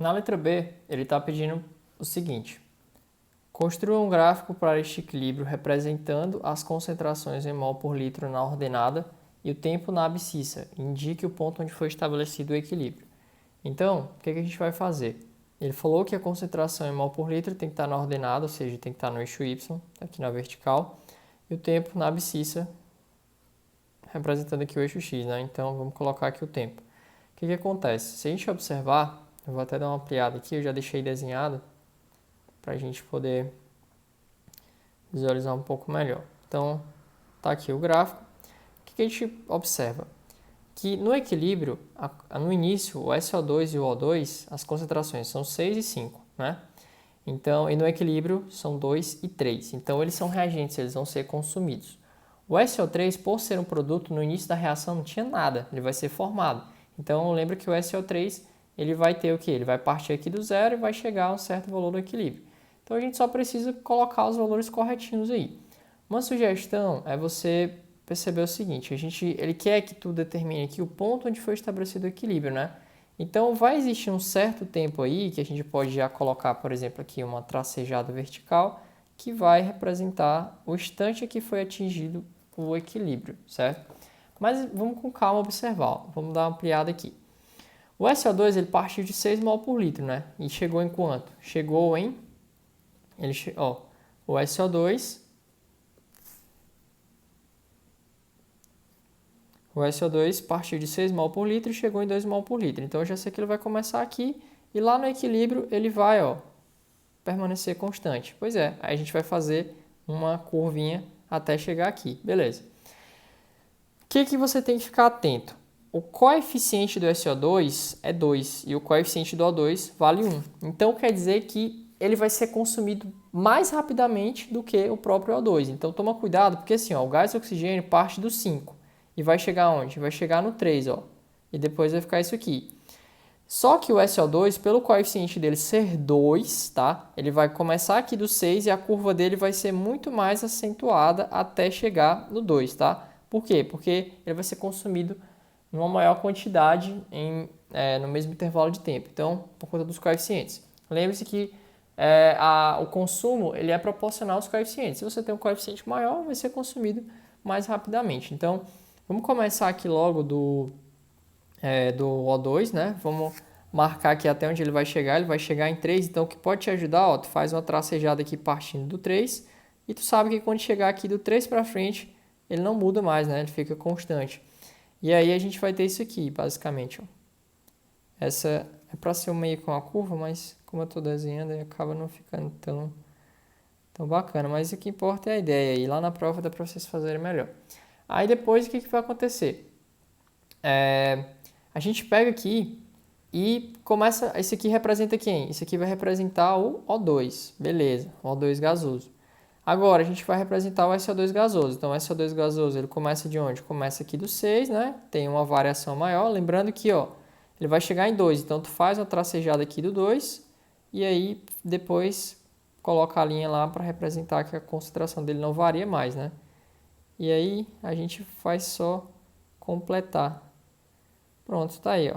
Na letra B, ele está pedindo o seguinte: construa um gráfico para este equilíbrio representando as concentrações em mol por litro na ordenada e o tempo na abscissa. Indique o ponto onde foi estabelecido o equilíbrio. Então, o que a gente vai fazer? Ele falou que a concentração em mol por litro tem que estar na ordenada, ou seja, tem que estar no eixo Y, aqui na vertical, e o tempo na abscissa, representando aqui o eixo X, né? Então, vamos colocar aqui o tempo. O que acontece? Se a gente observar, eu vou até dar uma ampliada aqui, eu já deixei desenhado, para a gente poder visualizar um pouco melhor. Então, tá aqui o gráfico. O que a gente observa? Que no equilíbrio, no início, o SO2 e o O2, as concentrações são 6 e 5, né? Então, e no equilíbrio são 2 e 3. Então, eles são reagentes, eles vão ser consumidos. O SO3, por ser um produto, no início da reação não tinha nada, ele vai ser formado. Então, lembra que o SO3, ele vai ter o quê? Ele vai partir aqui do zero e vai chegar a um certo valor do equilíbrio. Então, a gente só precisa colocar os valores corretinhos aí. Uma sugestão é você perceber o seguinte: ele quer que tu determine aqui o ponto onde foi estabelecido o equilíbrio, né? Então, vai existir um certo tempo aí que a gente pode já colocar, por exemplo, aqui uma tracejada vertical que vai representar o instante que foi atingido o equilíbrio, certo? Mas vamos com calma observar, vamos dar uma ampliada aqui. O SO2 ele partiu de 6 mol por litro, né? E chegou em quanto? Chegou em... o SO2... O SO2 partiu de 6 mol por litro e chegou em 2 mol por litro. Então, eu já sei que ele vai começar aqui e lá no equilíbrio ele vai permanecer constante. Pois é, aí a gente vai fazer uma curvinha até chegar aqui. Beleza. O que você tem que ficar atento? O coeficiente do SO2 é 2 e o coeficiente do O2 vale 1. Então, quer dizer que ele vai ser consumido mais rapidamente do que o próprio O2. Então, toma cuidado, porque assim, o gás oxigênio parte do 5. E vai chegar onde? Vai chegar no 3, E depois vai ficar isso aqui. Só que o SO2, pelo coeficiente dele ser 2, tá? Ele vai começar aqui do 6 e a curva dele vai ser muito mais acentuada até chegar no 2, tá? Por quê? Porque ele vai ser consumido numa maior quantidade no mesmo intervalo de tempo. Então, por conta dos coeficientes. Lembre-se que o consumo ele é proporcional aos coeficientes. Se você tem um coeficiente maior, vai ser consumido mais rapidamente. Então, vamos começar aqui logo do O2, né? Vamos marcar aqui até onde ele vai chegar em 3, então o que pode te ajudar, tu faz uma tracejada aqui partindo do 3, e tu sabe que quando chegar aqui do 3 para frente, ele não muda mais, né? Ele fica constante. E aí a gente vai ter isso aqui, basicamente, Essa é para ser meio com a curva, mas como eu estou desenhando, aí acaba não ficando tão bacana. Mas o que importa é a ideia, e lá na prova dá para vocês fazerem melhor. Aí depois o que vai acontecer? A gente pega aqui e começa. Esse aqui representa quem? Esse aqui vai representar o O2, beleza, o O2 gasoso. Agora a gente vai representar o SO2 gasoso. Então o SO2 gasoso ele começa de onde? Começa aqui do 6, né? Tem uma variação maior. Lembrando que ele vai chegar em 2. Então tu faz uma tracejada aqui do 2 e aí depois coloca a linha lá para representar que a concentração dele não varia mais, né? E aí a gente faz só completar. Pronto, tá aí,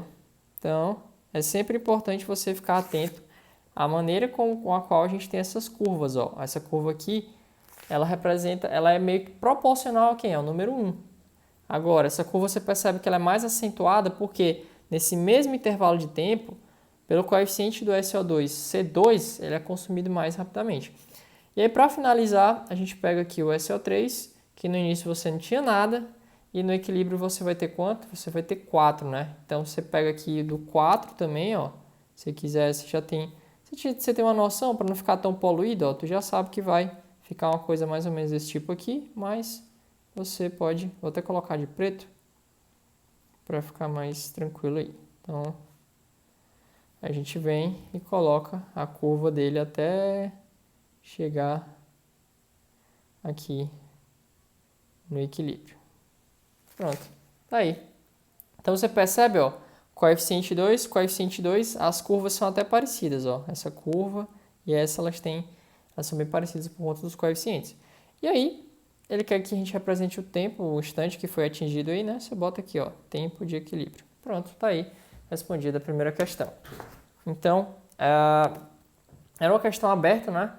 Então, é sempre importante você ficar atento à maneira com a qual a gente tem essas curvas, Essa curva aqui, ela é meio que proporcional a quem? Ao número 1. Agora, essa curva você percebe que ela é mais acentuada porque nesse mesmo intervalo de tempo, pelo coeficiente do SO2 ser 2, ele é consumido mais rapidamente. E aí, para finalizar, a gente pega aqui o SO3, que no início você não tinha nada, e no equilíbrio você vai ter quanto? Você vai ter 4, né? Então, você pega aqui do 4 também, Se quiser, você já tem... Você tem uma noção, para não ficar tão poluído, tu já sabe que vai ficar uma coisa mais ou menos desse tipo aqui, mas você pode... Vou até colocar de preto, para ficar mais tranquilo aí. Então, a gente vem e coloca a curva dele até chegar aqui no equilíbrio. Pronto, tá aí. Então você percebe, coeficiente 2, as curvas são até parecidas, Essa curva e essa elas são bem parecidas por conta dos coeficientes. E aí, ele quer que a gente represente o tempo, o instante que foi atingido aí, né? Você bota aqui, tempo de equilíbrio. Pronto, tá aí respondida a primeira questão. Então, era uma questão aberta, né?